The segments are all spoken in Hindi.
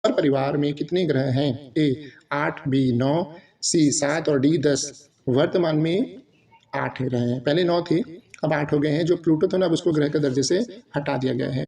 सौर परिवार में कितने ग्रह हैं? ए 8, बी 9, सी 7 और डी 10। वर्तमान में 8 ग्रह हैं, पहले 9 थे, अब 8 हो गए हैं। जो प्लूटो था ना, अब उसको ग्रह के दर्जे से हटा दिया गया है।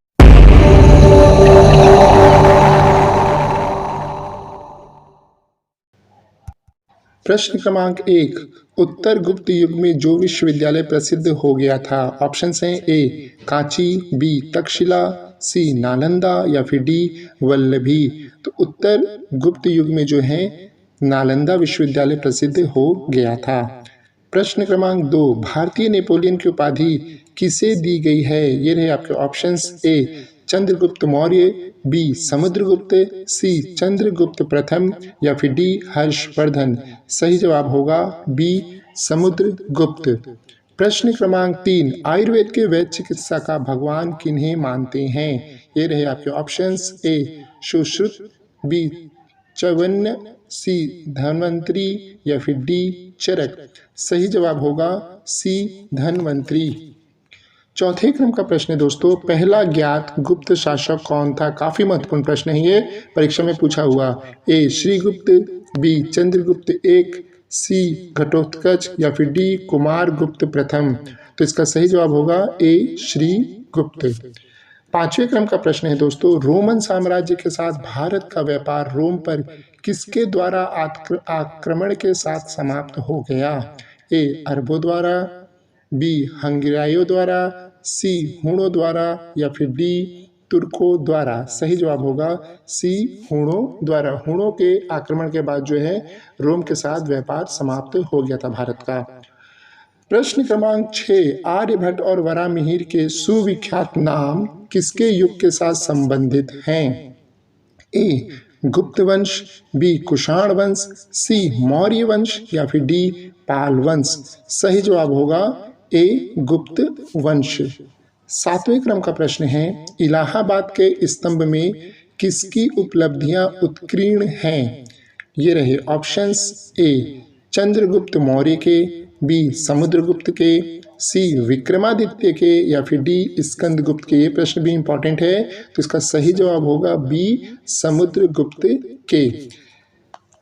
प्रश्न क्रमांक 1, उत्तर गुप्त युग में जो विश्वविद्यालय प्रसिद्ध हो गया था। ऑप्शन हैं ए कांची, बी तक्षशिला, सी नालंदा या फिर डी वल्लभी। तो उत्तर गुप्त युग में जो है नालंदा विश्वविद्यालय प्रसिद्ध हो गया था। प्रश्न क्रमांक 2, भारतीय नेपोलियन की उपाधि किसे दी गई है? ये रहे आपके ऑप्शंस। ए चंद्रगुप्त मौर्य, बी समुद्रगुप्त, सी चंद्रगुप्त प्रथम या फिर डी हर्षवर्धन। सही जवाब होगा बी समुद्रगुप्त। प्रश्न क्रमांक 3, आयुर्वेद के वैद्य चिकित्सा का भगवान किन्हें मानते हैं? ये रहे आपके ऑप्शंस। ए सुश्रुत, बी च्यवन्न, सी धन्वंतरी या फिर डी चरक। सही जवाब होगा सी धन्वंतरी। चौथे क्रम का प्रश्न है दोस्तों, पहला ज्ञात गुप्त शासक कौन था? काफी महत्वपूर्ण प्रश्न है ये, परीक्षा में पूछा हुआ। ए श्रीगुप्त, बी चंद्रगुप्त एक, सी घटोत्कच या फिर डी कुमारगुप्त प्रथम। तो इसका सही जवाब होगा ए श्रीगुप्त। पांचवें क्रम का प्रश्न है दोस्तों, रोमन साम्राज्य के साथ भारत का व्यापार रोम पर किसके द्वारा आक्रमण के साथ समाप्त हो गया? ए अरबों द्वारा, बी हंगेरियों द्वारा, सी हुणों द्वारा या फिर डी तुर्कों द्वारा। सही जवाब होगा सी हुणों द्वारा। हुणों के आक्रमण के बाद जो है रोम के साथ व्यापार समाप्त हो गया था भारत का। प्रश्न क्रमांक 6, आर्यभट्ट और वराहमिहिर के सुविख्यात नाम किसके युग के साथ संबंधित हैं? ए गुप्त वंश, बी कुषाण वंश, सी मौर्य वंश या फिर डी पाल वंश। सही जवाब होगा ए गुप्त वंश। सातवें क्रम का प्रश्न है, इलाहाबाद के स्तंभ में किसकी उपलब्धियां उत्कीर्ण हैं? ये रहे ऑप्शंस। ए चंद्रगुप्त मौर्य के, बी समुद्रगुप्त के, सी विक्रमादित्य के या फिर डी स्कंदगुप्त के। ये प्रश्न भी इंपॉर्टेंट है, तो इसका सही जवाब होगा बी समुद्रगुप्त के।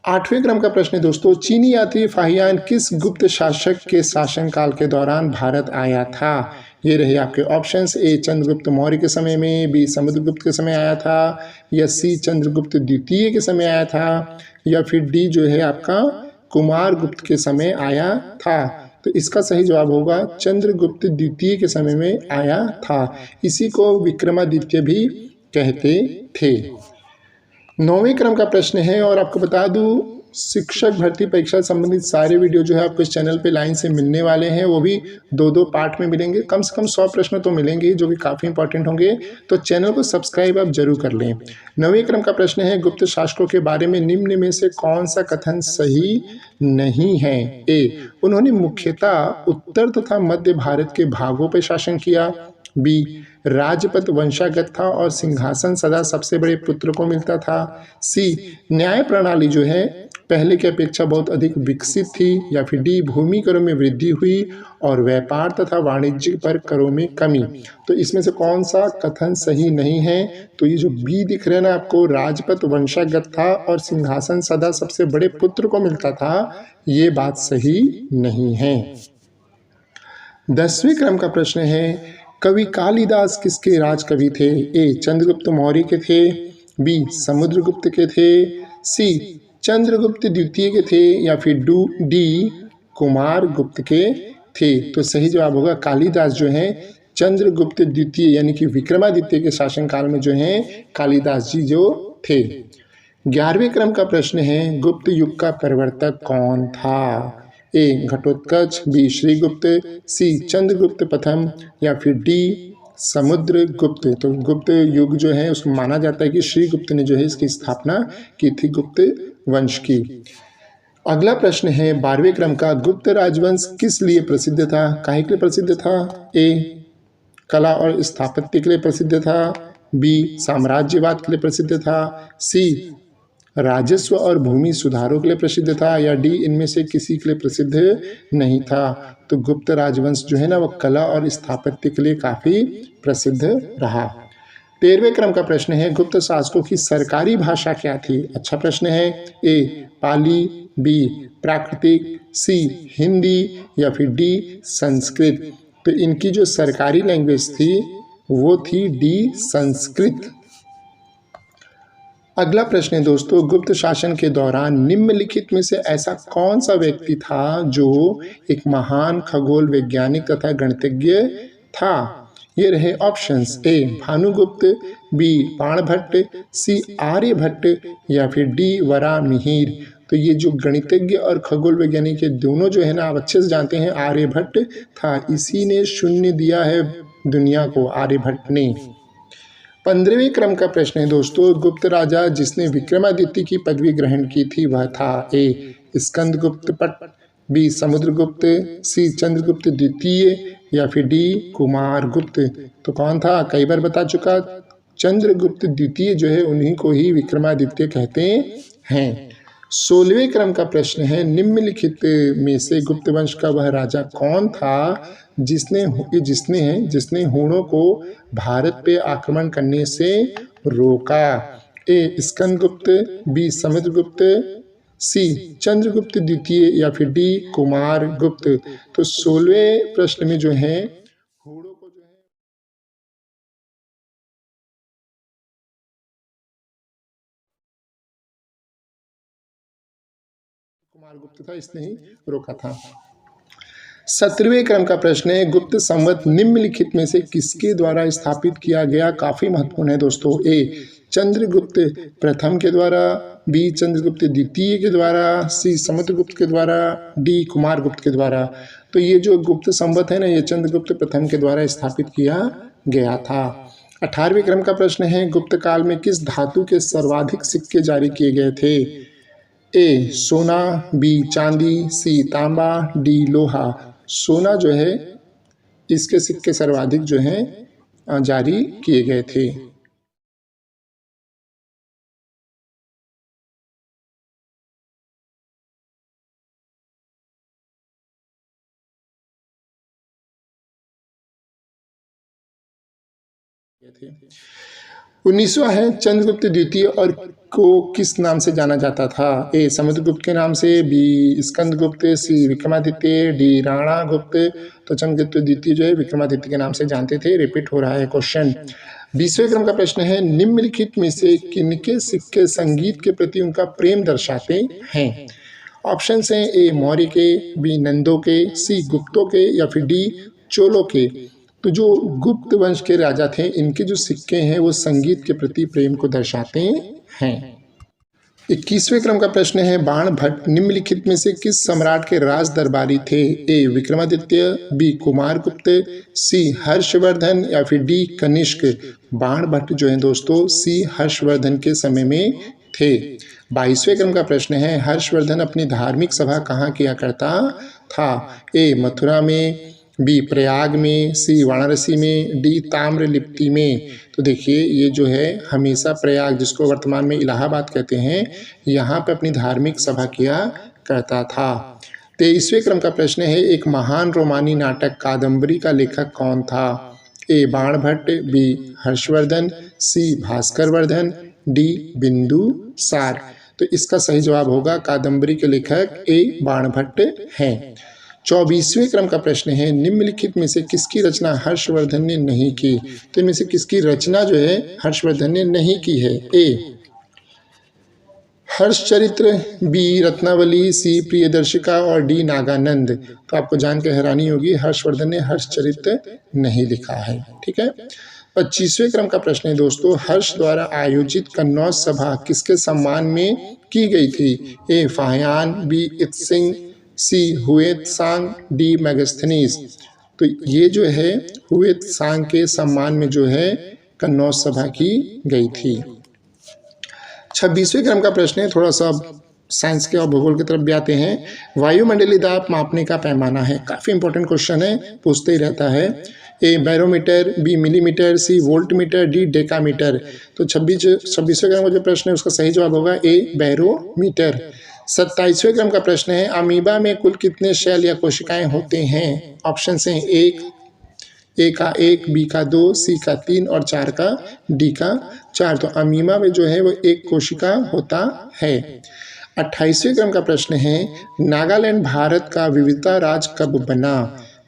आठवें क्रम का प्रश्न है दोस्तों, चीनी यात्री फाहियान किस गुप्त शासक के शासनकाल के दौरान भारत आया था? ये रहे आपके ऑप्शंस। ए चंद्रगुप्त मौर्य के समय में, बी समुद्रगुप्त के समय आया था, या सी चंद्रगुप्त द्वितीय के समय आया था, या फिर डी जो है आपका कुमारगुप्त के समय आया था। तो इसका सही जवाब होगा चंद्रगुप्त द्वितीय के समय में आया था। इसी को विक्रमादित्य भी कहते थे। 9वें क्रम का प्रश्न है, और आपको बता दूं शिक्षक भर्ती परीक्षा संबंधित सारे वीडियो जो है आपको इस चैनल पे लाइन से मिलने वाले हैं। वो भी 2-2 पार्ट में मिलेंगे, कम से कम 100 प्रश्न तो मिलेंगे जो कि काफ़ी इंपॉर्टेंट होंगे। तो चैनल को सब्सक्राइब आप जरूर कर लें। 9वें क्रम का प्रश्न है, गुप्त शासकों के बारे में निम्न में से कौन सा कथन सही नहीं है? ए उन्होंने मुख्यतः उत्तर तथा मध्य भारत के भागों पर शासन किया, बी राजपद वंशागत था और सिंहासन सदा सबसे बड़े पुत्र को मिलता था, सी न्याय प्रणाली जो है पहले की अपेक्षा बहुत अधिक विकसित थी, या फिर डी भूमि करों में वृद्धि हुई और व्यापार तथा वाणिज्य पर करों में कमी। तो इसमें से कौन सा कथन सही नहीं है? तो ये जो बी दिख रहे हैं ना आपको, राजपद वंशागत था और सिंहासन सदा सबसे बड़े पुत्र को मिलता था, ये बात सही नहीं है। 10वें क्रम का प्रश्न है, कवि कालिदास किसके राजकवि थे? ए चंद्रगुप्त मौर्य के थे, बी समुद्रगुप्त के थे, सी चंद्रगुप्त द्वितीय के थे, या फिर डी कुमारगुप्त के थे। तो सही जवाब होगा कालिदास जो है चंद्रगुप्त द्वितीय यानी कि विक्रमादित्य के शासनकाल में जो है कालिदास जी जो थे। 11वें क्रम का प्रश्न है, गुप्त युग का प्रवर्तक कौन था? ए घटोत्कच, बी श्रीगुप्त, सी चंद्रगुप्त प्रथम या फिर डी समुद्रगुप्त। तो गुप्त युग जो है उसको माना जाता है कि श्रीगुप्त ने जो है इसकी स्थापना की थी, गुप्त वंश की। अगला प्रश्न है 12वें क्रम का, गुप्त राजवंश किस लिए प्रसिद्ध था? काहे के लिए प्रसिद्ध था? ए कला और स्थापत्य के लिए प्रसिद्ध था, बी साम्राज्यवाद के लिए प्रसिद्ध था, सी राजस्व और भूमि सुधारों के लिए प्रसिद्ध था, या डी इनमें से किसी के लिए प्रसिद्ध नहीं था। तो गुप्त राजवंश जो है ना वो कला और स्थापत्य के लिए काफ़ी प्रसिद्ध रहा। 13वें क्रम का प्रश्न है गुप्त शासकों की सरकारी भाषा क्या थी। अच्छा प्रश्न है। ए पाली, बी प्राकृतिक, सी हिंदी या फिर डी संस्कृत। तो इनकी जो सरकारी लैंग्वेज थी वो थी डी संस्कृत। अगला प्रश्न है दोस्तों, गुप्त शासन के दौरान निम्नलिखित में से ऐसा कौन सा व्यक्ति था जो एक महान खगोल वैज्ञानिक तथा गणितज्ञ था। ये रहे ऑप्शंस। ए भानुगुप्त, बी बाणभट्ट, सी आर्यभट्ट या फिर डी वरामिहिर। तो ये जो गणितज्ञ और खगोल वैज्ञानिक, ये दोनों जो है ना आप अच्छे से जानते हैं, आर्यभट्ट था। इसी ने शून्य दिया है दुनिया को, आर्यभट्ट ने। 15वें क्रम का प्रश्न है दोस्तों, गुप्त राजा जिसने विक्रमादित्य की पदवी ग्रहण की थी वह था। ए स्कंदगुप्त पट, बी समुद्रगुप्त, सी चंद्रगुप्त द्वितीय या फिर डी कुमारगुप्त। तो कौन था, कई बार बता चुका, चंद्रगुप्त द्वितीय जो है उन्हीं को ही विक्रमादित्य कहते हैं। 16वें क्रम का प्रश्न है, निम्नलिखित में से गुप्त वंश का वह राजा कौन था जिसने हूणों को भारत पे आक्रमण करने से रोका। ए स्कंदगुप्त, बी समुद्रगुप्त, सी चंद्रगुप्त द्वितीय या फिर डी कुमारगुप्त। तो 16वें प्रश्न में जो है हूणों को जो है कुमारगुप्त था, इसने ही रोका था। 17वें क्रम का प्रश्न है, गुप्त संवत निम्नलिखित में से किसके द्वारा स्थापित किया गया। काफी महत्वपूर्ण है दोस्तों। ए चंद्रगुप्त प्रथम के द्वारा, बी चंद्रगुप्त द्वितीय के द्वारा, सी समुद्रगुप्त के द्वारा, डी कुमारगुप्त के द्वारा। तो ये जो गुप्त संवत है ना, ये चंद्रगुप्त प्रथम के द्वारा स्थापित किया गया था। 18वें क्रम का प्रश्न है, गुप्त काल में किस धातु के सर्वाधिक सिक्के जारी किए गए थे। ए सोना, बी चांदी, सी तांबा, डी लोहा। सोना जो है इसके सिक्के सर्वाधिक जो है जारी किए गए थे। थे 19वां है, चंद्रगुप्त द्वितीय और को किस नाम से जाना जाता था। ए समुद्रगुप्त के नाम से, बी स्कंदगुप्त, सी विक्रमादित्य, डी राणा गुप्त। तो चंद्रगुप्त द्वितीय जो है विक्रमादित्य के नाम से जानते थे। रिपीट हो रहा है क्वेश्चन। 20वें क्रम का प्रश्न है, निम्नलिखित में से किनके सिक्के संगीत के प्रति उनका प्रेम दर्शाते हैं। ऑप्शन हैं। ए मौर्य के, बी नंदों के, सी गुप्तों के या फिर डी चोलों के। तो जो गुप्त वंश के राजा थे इनके जो सिक्के हैं वो संगीत के प्रति प्रेम को दर्शाते हैं। 21वें क्रम का प्रश्न है, बाणभट्ट निम्नलिखित में से किस सम्राट के राज दरबारी थे। ए विक्रमादित्य, बी कुमारगुप्त, सी हर्षवर्धन या फिर डी कनिष्क। बाणभट्ट जो है दोस्तों सी हर्षवर्धन के समय में थे। 22वें क्रम का प्रश्न है, हर्षवर्धन अपनी धार्मिक सभा कहाँ किया करता था। ए मथुरा में, बी प्रयाग में, सी वाराणसी में, डी ताम्रलिप्ति में। तो देखिए ये जो है हमेशा प्रयाग, जिसको वर्तमान में इलाहाबाद कहते हैं, यहाँ पे अपनी धार्मिक सभा किया करता था। 23वें क्रम का प्रश्न है, एक महान रोमानी नाटक कादम्बरी का लेखक कौन था। ए बाणभट्ट, बी हर्षवर्धन, सी भास्करवर्धन, डी बिंदुसार। तो इसका सही जवाब होगा कादम्बरी के लेखक ए बाणभट्ट हैं। 24वें क्रम का प्रश्न है, निम्नलिखित में से किसकी रचना हर्षवर्धन ने नहीं की। तो इनमें से किसकी रचना जो है हर्षवर्धन ने नहीं की है। ए हर्षचरित्र, बी रत्नावली, सी प्रियदर्शिका और डी नागानंद। तो आपको जान के हैरानी होगी हर्षवर्धन ने हर्षचरित्र नहीं लिखा है। ठीक है। 25वें क्रम का प्रश्न है दोस्तों, हर्ष द्वारा आयोजित कन्नौज सभा किसके सम्मान में की गई थी। ए फाहियान, बी इत्सिंग, सी हुएत्सांग, डी मैगस्थनीज। तो ये जो है हुएत्सांग के सम्मान में जो है कन्नौज सभा की गई थी। 26वें क्रम का प्रश्न है, थोड़ा सा साइंस के और भूगोल की तरफ भी आते हैं। वायुमंडलीय दाब मापने का पैमाना है, काफ़ी इंपॉर्टेंट क्वेश्चन है, पूछते ही रहता है। ए बैरोमीटर, बी मिलीमीटर, सी वोल्टमीटर, डी डेकामीटर। तो 26वें क्रम का जो प्रश्न है उसका सही जवाब होगा ए बैरोमीटर। 27वें क्रम का प्रश्न है, अमीबा में कुल कितने शैल या कोशिकाएं होते हैं। ऑप्शन हैं 1, ए का 1, बी का 2, सी का 3 और 4 का डी का 4। तो अमीबा में जो है वो एक कोशिका होता है। 28वें क्रम का प्रश्न है, नागालैंड भारत का विविधता राज्य कब बना?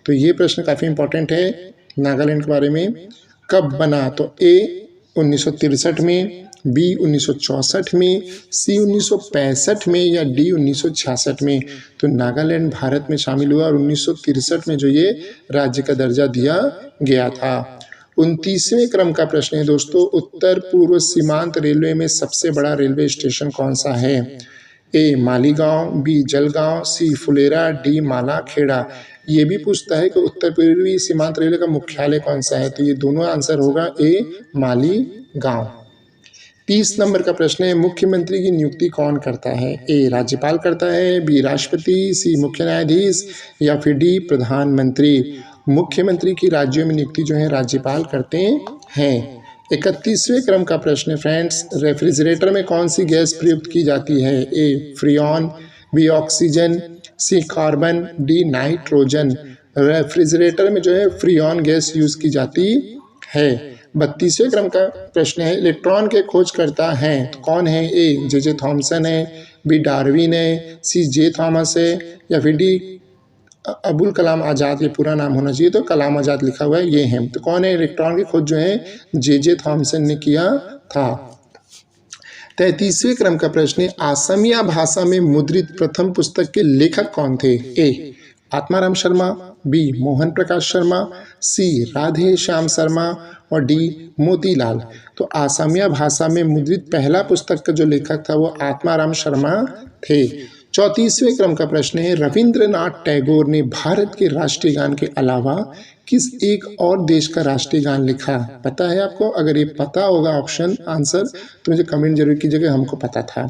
तो ये प्रश्न काफ़ी इंपॉर्टेंट है नागालैंड के बारे में। कब बना? तो ए 1963 में, बी 1964 में, सी 1965 में या डी 1966 में। तो नागालैंड भारत में शामिल हुआ और 1963 में जो ये राज्य का दर्जा दिया गया था। 29वें क्रम का प्रश्न है दोस्तों, उत्तर पूर्व सीमांत रेलवे में सबसे बड़ा रेलवे स्टेशन कौन सा है? ए मालीगांव, बी जलगांव, सी फुलेरा, डी मालाखेड़ा। ये भी पूछता है कि उत्तर पूर्वी सीमांत रेलवे का मुख्यालय कौन सा है? तो ये दोनों आंसर होगा ए मालीगांव। 30 नंबर का प्रश्न है, मुख्यमंत्री की नियुक्ति कौन करता है? ए राज्यपाल करता है, बी राष्ट्रपति, सी मुख्य न्यायाधीश या फिर डी प्रधानमंत्री। मुख्यमंत्री की राज्यों में नियुक्ति जो है राज्यपाल करते हैं। 31वें क्रम का प्रश्न फ्रेंड्स, रेफ्रिजरेटर में कौन सी गैस प्रयुक्त की जाती है? ए फ्रियॉन, बी ऑक्सीजन, सी कार्बन, डी नाइट्रोजन। रेफ्रिजरेटर में जो है फ्रियॉन गैस यूज की जाती है। 32वें क्रम का प्रश्न है, इलेक्ट्रॉन के खोजकर्ता हैं तो कौन है? ए जे थॉमसन है, बी डार्विन है, सी जे थॉमस है या फिर डी अबुल कलाम आज़ाद। ये पूरा नाम होना चाहिए, तो कलाम आज़ाद लिखा हुआ है, ये है। तो कौन है? इलेक्ट्रॉन की खोज जो है जे थॉमसन ने किया था। 33वें क्रम का प्रश्न है, असमिया भाषा में मुद्रित प्रथम पुस्तक के लेखक कौन थे? ए आत्माराम शर्मा, बी मोहन प्रकाश शर्मा, सी राधे श्याम शर्मा और डी मोतीलाल। तो असमिया भाषा में मुद्रित पहला पुस्तक का जो लेखक था वो आत्माराम शर्मा थे। 34वें क्रम का प्रश्न है, रविंद्रनाथ टैगोर ने भारत के राष्ट्रीय गान के अलावा किस एक और देश का राष्ट्रीय गान लिखा? पता है आपको? अगर ये पता होगा ऑप्शन आंसर तो मुझे कमेंट जरूर कीजिएगा, हमको पता था।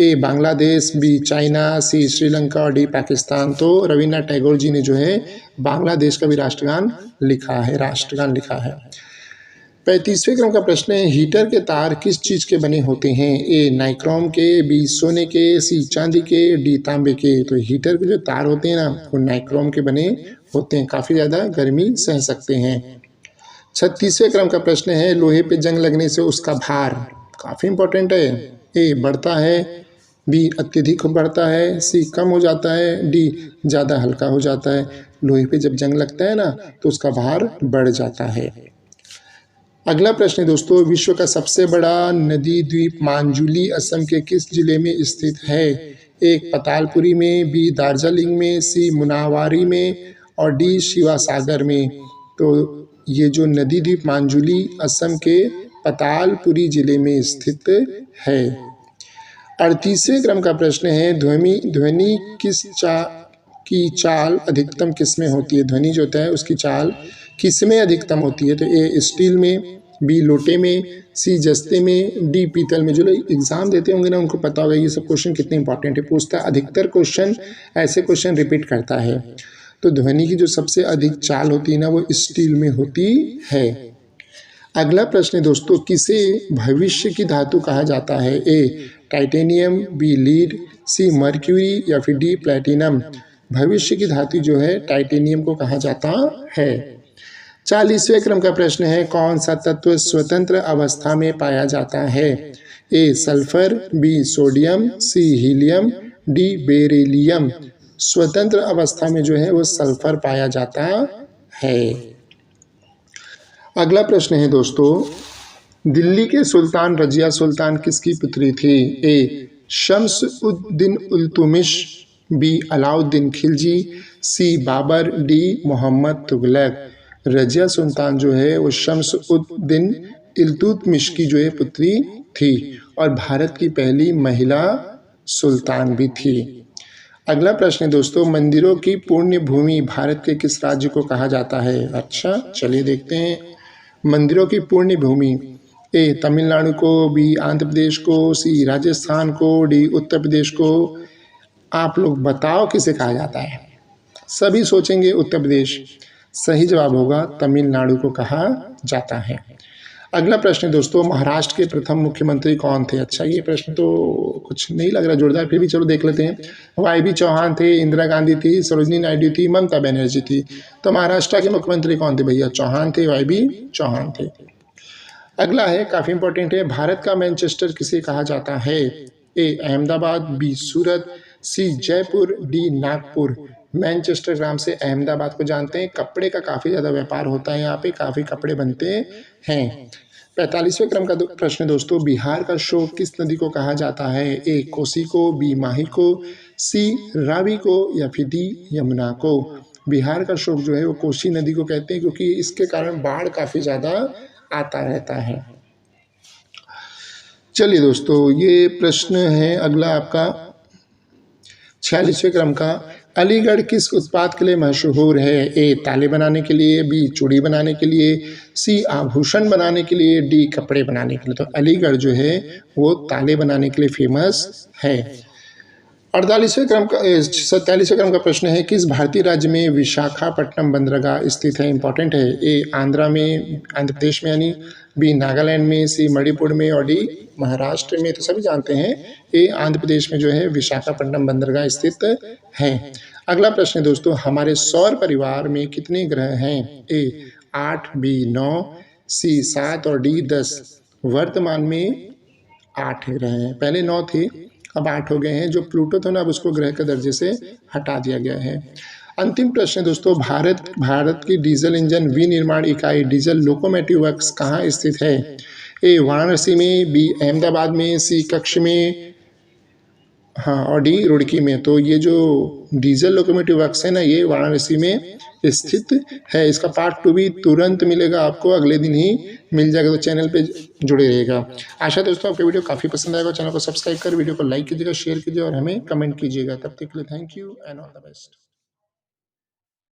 ए बांग्लादेश, बी चाइना, सी श्रीलंका और डी पाकिस्तान। तो रविंद्रनाथ टैगोर जी ने जो है बांग्लादेश का भी राष्ट्रगान लिखा है। 35वें क्रम का प्रश्न है, हीटर के तार किस चीज़ के बने होते हैं? ए नाइक्रोम के, बी सोने के, सी चांदी के, डी तांबे के। तो हीटर के जो तार होते हैं ना वो नाइक्रोम के बने होते हैं, काफ़ी ज़्यादा गर्मी सह सकते हैं। 36वें क्रम का प्रश्न है, लोहे पे जंग लगने से उसका भार, काफ़ी इंपॉर्टेंट है। ए बढ़ता है, बी अत्यधिक बढ़ता है, सी कम हो जाता है, डी ज़्यादा हल्का हो जाता है। लोहे पे जब जंग लगता है ना तो उसका भार बढ़ जाता है। अगला प्रश्न है दोस्तों, विश्व का सबसे बड़ा नदी द्वीप मांजुली असम के किस जिले में स्थित है? एक पतालपुरी में, बी दार्जिलिंग में, सी मुनावारी में और डी शिवासागर में। तो ये जो नदी द्वीप मांजुली असम के पतालपुरी जिले में स्थित है। 38वें क्रम का प्रश्न है, ध्वनि की चाल अधिकतम किस में होती है? ध्वनि जो होता है उसकी चाल किस में अधिकतम होती है? तो ए स्टील में, बी लोटे में, सी जस्ते में, डी पीतल में। जो लोग एग्जाम देते होंगे ना उनको पता होगा ये सब क्वेश्चन कितने इंपॉर्टेंट है, पूछता है। अधिकतर क्वेश्चन ऐसे क्वेश्चन रिपीट करता है। तो ध्वनि की जो सबसे अधिक चाल होती है ना वो स्टील में होती है। अगला प्रश्न है दोस्तों, किसे भविष्य की धातु कहा जाता है? ए titanium, be lead, C mercury या फिर डी प्लेटिनम। भविष्य की धातु जो है टाइटेनियम को कहा जाता है। 40वें क्रम का प्रश्न है, कौन सा तत्व स्वतंत्र अवस्था में पाया जाता है? ए सल्फर, बी सोडियम, सी हीलियम, डी बेरिलियम। स्वतंत्र अवस्था में जो है वो सल्फर पाया जाता है। अगला प्रश्न है दोस्तों, दिल्ली के सुल्तान रजिया सुल्तान किसकी पुत्री थी? ए शम्स-उद-दीन इल्तुतमिश, बी अलाउद्दीन खिलजी, सी बाबर, डी मोहम्मद तुगलक। रजिया सुल्तान जो है वो शम्स-उद-दीन इल्तुतमिश की जो है पुत्री थी और भारत की पहली महिला सुल्तान भी थी। अगला प्रश्न है दोस्तों, मंदिरों की पुण्य भूमि भारत के किस राज्य को कहा जाता है? अच्छा चलिए देखते हैं। मंदिरों की पुण्य भूमि, ए तमिलनाडु को, बी आंध्र प्रदेश को, सी राजस्थान को, डी उत्तर प्रदेश को। आप लोग बताओ किसे कहा जाता है? सभी सोचेंगे उत्तर प्रदेश, सही जवाब होगा तमिलनाडु को कहा जाता है। अगला प्रश्न है दोस्तों, महाराष्ट्र के प्रथम मुख्यमंत्री कौन थे? अच्छा, ये प्रश्न तो कुछ नहीं लग रहा जोरदार, फिर भी चलो देख लेते हैं। वाई चौहान थे, इंदिरा गांधी थी, सरोजिनी नायडू थी, ममता बनर्जी थी। तो महाराष्ट्र के मुख्यमंत्री कौन थे भैया? चौहान थे, वाई चौहान थे। अगला है, काफी इंपॉर्टेंट है, भारत का मैनचेस्टर किसे कहा जाता है? ए अहमदाबाद, बी सूरत, सी जयपुर, डी नागपुर। मैनचेस्टर नाम से अहमदाबाद को जानते हैं, कपड़े का काफ़ी ज़्यादा व्यापार होता है यहाँ पे, काफ़ी कपड़े बनते हैं। 45वें क्रम का प्रश्न दोस्तों, बिहार का शोक किस नदी को कहा जाता है? ए कोसी को, बी माही को, सी रावी को, या फिर डी यमुना को। बिहार का शोक जो है वो कोसी नदी को कहते हैं, क्योंकि इसके कारण बाढ़ काफ़ी ज़्यादा आता रहता है। चलिए दोस्तों, ये प्रश्न है अगला आपका 46वें क्रम का, अलीगढ़ किस उत्पाद के लिए मशहूर है? ए ताले बनाने के लिए, बी चूड़ी बनाने के लिए, सी आभूषण बनाने के लिए, डी कपड़े बनाने के लिए। तो अलीगढ़ जो है वो ताले बनाने के लिए फेमस है। 47वें क्रम का प्रश्न है, किस भारतीय राज्य में विशाखापट्टनम बंदरगाह स्थित है? इंपॉर्टेंट है। ए आंध्र प्रदेश में यानी, बी नागालैंड में, सी मणिपुर में, और डी महाराष्ट्र में। तो सभी जानते हैं ए आंध्र प्रदेश में जो है विशाखापट्टनम बंदरगाह स्थित है। अगला प्रश्न है दोस्तों, हमारे सौर परिवार में कितने ग्रह हैं? ए 8, बी 9, सी 7 और डी 10। वर्तमान में 8 ग्रह हैं, पहले 9 थे, अब 8 हो गए हैं। जो प्लूटो था ना, अब उसको ग्रह के दर्जे से हटा दिया गया है। अंतिम प्रश्न दोस्तों, भारत की डीजल इंजन विनिर्माण इकाई डीजल लोकोमोटिव वर्क्स कहाँ स्थित है? ए वाराणसी में, बी अहमदाबाद में, सी कच्छ में, हाँ, और डी रुड़की में। तो ये जो डीजल लोकोमोटिव वर्क्स है ना, ये वाराणसी में स्थित है। इसका पार्ट 2 भी तुरंत मिलेगा आपको, अगले दिन ही मिल जाएगा, तो चैनल पे जुड़े रहेगा। आशा दोस्तों आपको वीडियो काफ़ी पसंद आएगा। चैनल को सब्सक्राइब कर, वीडियो को लाइक कीजिएगा, शेयर कीजिए और हमें कमेंट कीजिएगा। तब तक के लिए thank you and all the best.